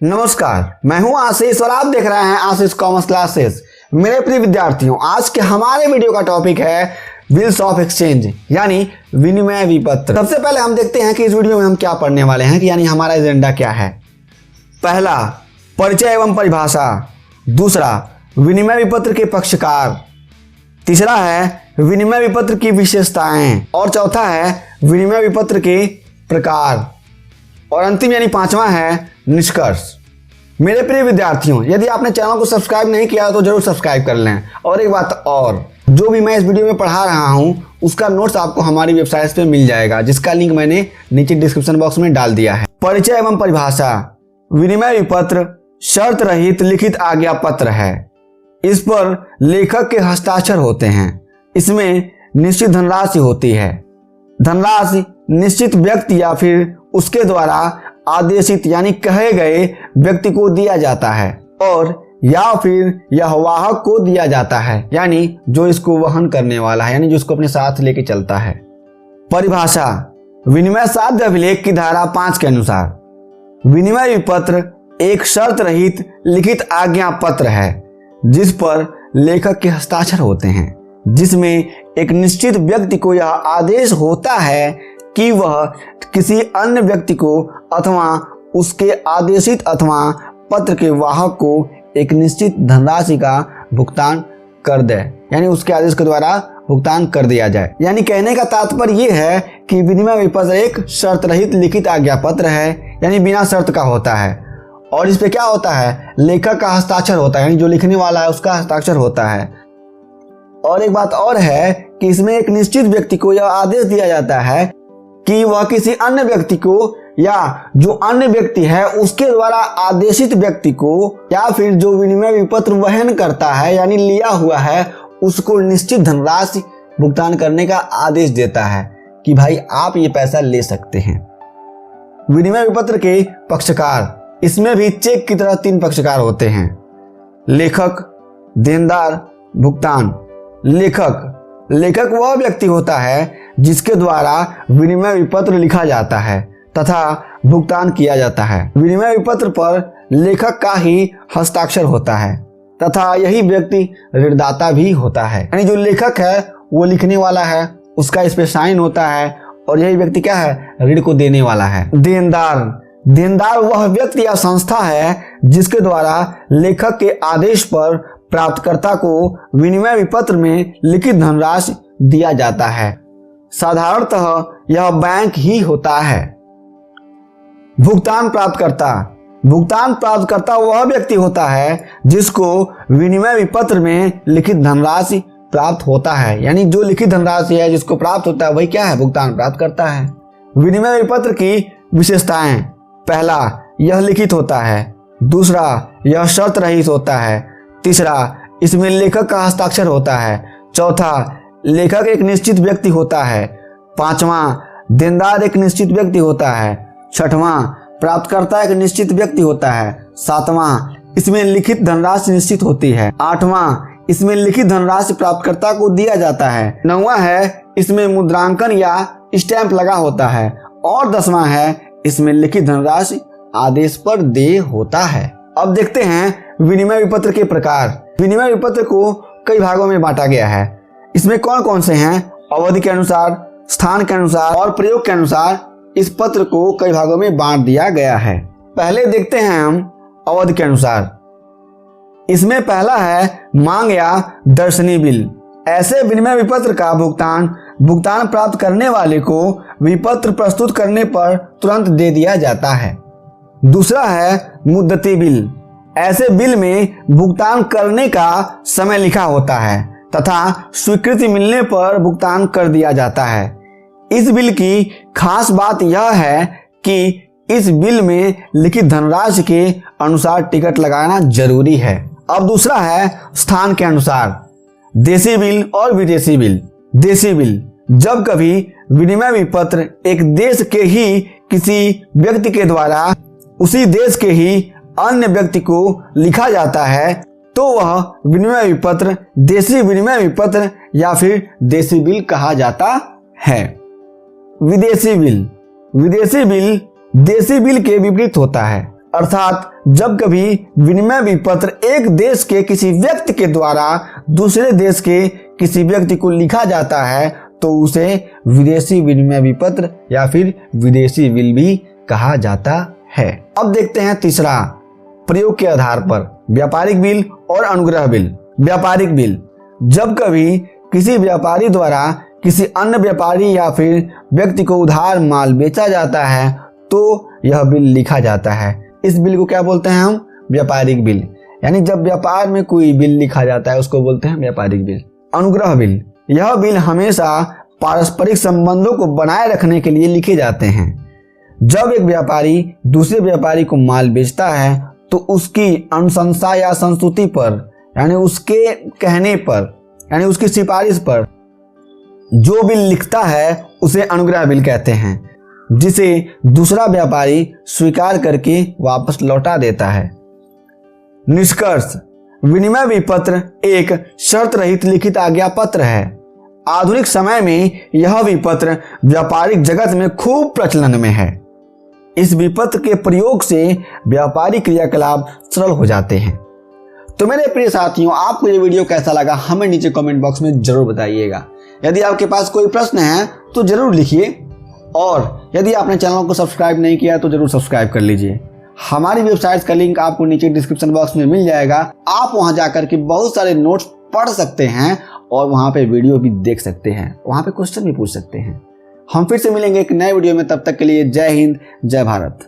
नमस्कार, मैं हूं आशीष और आप देख रहे हैं आशीष कॉमर्स क्लासेस। मेरे प्रिय विद्यार्थियों, आज के हमारे वीडियो का टॉपिक है बिल्स ऑफ एक्सचेंज यानी विनिमय विपत्र। सबसे पहले हम देखते हैं कि इस वीडियो में हम क्या पढ़ने वाले हैं कि यानी हमारा एजेंडा क्या है। पहला, परिचय एवं परिभाषा। दूसरा, विनिमय विपत्र के पक्षकार। तीसरा है विनिमय विपत्र की विशेषताएं और चौथा है विनिमय विपत्र के प्रकार और अंतिम यानी पांचवा है निष्कर्ष। मेरे प्रिय विद्यार्थियों, यदि आपने चैनल को सब्सक्राइब नहीं किया तो जरूर सब्सक्राइब कर लें। और एक बात और, जो भी मैं इस वीडियो में पढ़ा रहा हूं उसका नोट्स आपको हमारी वेबसाइट पे मिल जाएगा, जिसका लिंक मैंने नीचे डिस्क्रिप्शन बॉक्स में डाल दिया है। परिचय एवं परिभाषा। विनिमय विपत्र शर्त रहित लिखित आज्ञा पत्र है। इस पर लेखक के हस्ताक्षर होते हैं। इसमें निश्चित धनराशि होती है। धनराशि निश्चित व्यक्ति या फिर उसके द्वारा आदेशित यानी कहे गए व्यक्ति को दिया जाता है और या फिर यह वाहक को दिया जाता है यानी जो इसको वहन करने वाला है, यानी जो इसको अपने साथ लेके चलता है। परिभाषा। विनिमय साध्य अभिलेख की धारा 5 के अनुसार विनिमय विपत्र एक शर्त रहित लिखित आज्ञा पत्र है जिस पर लेखक के हस्ताक्षर होते हैं, जिसमें एक निश्चित व्यक्ति को यह आदेश होता है कि वह किसी अन्य व्यक्ति को अथवा उसके आदेशित अथवा पत्र के वाहक को एक निश्चित धनराशि का भुगतान कर दे, यानी उसके आदेश के द्वारा भुगतान कर दिया जाए। यानी कहने का तात्पर्य यह है कि विनिमय विपत्र एक शर्त रहित लिखित आज्ञा पत्र है, यानी बिना शर्त का होता है। और इस पे क्या होता है, लेखक का हस्ताक्षर होता है, यानी जो लिखने वाला है उसका हस्ताक्षर होता है। और एक बात और है कि इसमें एक निश्चित व्यक्ति को यह आदेश दिया जाता है कि वह किसी अन्य व्यक्ति को या जो अन्य व्यक्ति है उसके द्वारा आदेशित व्यक्ति को या फिर जो विनिमय विपत्र वहन करता है यानी लिया हुआ है उसको निश्चित धनराशि भुगतान करने का आदेश देता है कि भाई आप ये पैसा ले सकते हैं। विनिमय विपत्र के पक्षकार। इसमें भी चेक की तरह 3 पक्षकार होते हैं: लेखक, देनदार, भुगतान। लेखक वह व्यक्ति होता है जिसके द्वारा विनिमय विपत्र लिखा जाता है तथा भुगतान किया जाता है। विनिमय विपत्र पर लेखक का ही हस्ताक्षर होता है तथा यही व्यक्ति ऋणदाता भी होता है, यानी जो लेखक है वो लिखने वाला है, उसका इस पे साइन होता है और यही व्यक्ति क्या है, ऋण को देने वाला है। देनदार वह व्यक्ति या संस्था है जिसके द्वारा लेखक के आदेश पर प्राप्तकर्ता को विनिमय विपत्र में लिखित धनराशि दिया जाता है। साधारणतः यह बैंक ही होता है। भुगतान प्राप्तकर्ता वह व्यक्ति होता है जिसको विनिमय विपत्र में लिखित धनराशि प्राप्त होता है, यानी जो लिखित धनराशि है जिसको प्राप्त होता है वही क्या है, भुगतान प्राप्त करता है। विनिमय विपत्र की विशेषताएं। पहला, यह लिखित होता है। दूसरा, यह शर्त रहित होता है। तीसरा, इसमें लेखक का हस्ताक्षर होता है। चौथा, लेखक एक निश्चित व्यक्ति होता है। पांचवा, देनदार एक निश्चित व्यक्ति होता है। छठवां, प्राप्तकर्ता एक निश्चित व्यक्ति होता है। सातवां, इसमें लिखित धनराशि निश्चित होती है। आठवां, इसमें लिखित धनराशि प्राप्तकर्ता को दिया जाता है। नौवां है, इसमें मुद्रांकन या स्टैंप लगा होता है। और 10वां है, इसमें लिखित धनराशि आदेश पर देय होता है। अब देखते हैं विनिमय विपत्र के प्रकार। विनिमय विपत्र को कई भागों में बांटा गया है। इसमें कौन कौन से हैं? अवधि के अनुसार, स्थान के अनुसार और प्रयोग के अनुसार इस पत्र को कई भागों में बांट दिया गया है। पहले देखते हैं हम अवधि के अनुसार। इसमें पहला है मांग या दर्शनी बिल। ऐसे विनिमय विपत्र का भुगतान प्राप्त करने वाले को विपत्र प्रस्तुत करने पर तुरंत दे दिया जाता है। दूसरा है मुद्दती बिल। ऐसे बिल में भुगतान करने का समय लिखा होता है तथा स्वीकृति मिलने पर भुगतान कर दिया जाता है। इस बिल की खास बात यह है कि इस बिल में लिखित धनराशि के अनुसार टिकट लगाना जरूरी है। अब दूसरा है स्थान के अनुसार, देशी बिल और विदेशी बिल। देशी बिल, जब कभी विनिमय विपत्र एक देश के ही किसी व्यक्ति के द्वारा उसी देश के ही अन्य व्यक्ति को लिखा जाता है तो वह विनिमय विपत्र देशी विनिमय विपत्र या फिर देशी बिल कहा जाता है। विदेशी बिल देशी बिल के विपरीत होता है। अर्थात जब कभी विनिमय विपत्र एक देश के किसी व्यक्ति के द्वारा दूसरे देश के किसी व्यक्ति को लिखा जाता है तो उसे विदेशी विनिमय विपत्र या फिर विदेशी बिल भी कहा जाता है। अब देखते हैं तीसरा, प्रयोग के आधार पर व्यापारिक बिल और अनुग्रह बिल। व्यापारिक बिल, जब कभी किसी व्यापारी द्वारा किसी अन्य व्यापारी या फिर व्यक्ति को उधार माल बेचा जाता है तो यह बिल लिखा जाता है। इस बिल को क्या बोलते हैं हम? व्यापारिक बिल। यानी जब व्यापार में कोई बिल लिखा जाता है उसको बोलते हैं व्यापारिक बिल। अनुग्रह बिल, यह बिल हमेशा पारस्परिक संबंधों को बनाए रखने के लिए लिखे जाते हैं। जब एक व्यापारी दूसरे व्यापारी को माल बेचता है तो उसकी अनुशंसा या संस्तुति पर, यानी उसके कहने पर, यानी उसकी सिफारिश पर जो बिल लिखता है उसे अनुग्रह बिल कहते हैं, जिसे दूसरा व्यापारी स्वीकार करके वापस लौटा देता है। निष्कर्ष, विनिमय विपत्र एक शर्त रहित लिखित आज्ञा पत्र है। आधुनिक समय में यह विपत्र व्यापारिक जगत में खूब प्रचलन में है। इस विपत्र के प्रयोग से व्यापारिक क्रियाकलाप सरल हो जाते हैं। तो मेरे प्रिय साथियों, आपको ये वीडियो कैसा लगा हमें नीचे कमेंट बॉक्स में जरूर बताइएगा। यदि आपके पास कोई प्रश्न है तो जरूर लिखिए, और यदि आपने चैनल को सब्सक्राइब नहीं किया तो जरूर सब्सक्राइब कर लीजिए। हमारी वेबसाइट का लिंक आपको नीचे डिस्क्रिप्शन बॉक्स में मिल जाएगा। आप वहां जाकर के बहुत सारे नोट्स पढ़ सकते हैं और वहां पे वीडियो भी देख सकते हैं, वहां पे क्वेश्चन भी पूछ सकते हैं। हम फिर से मिलेंगे एक नए वीडियो में, तब तक के लिए जय हिंद, जय भारत।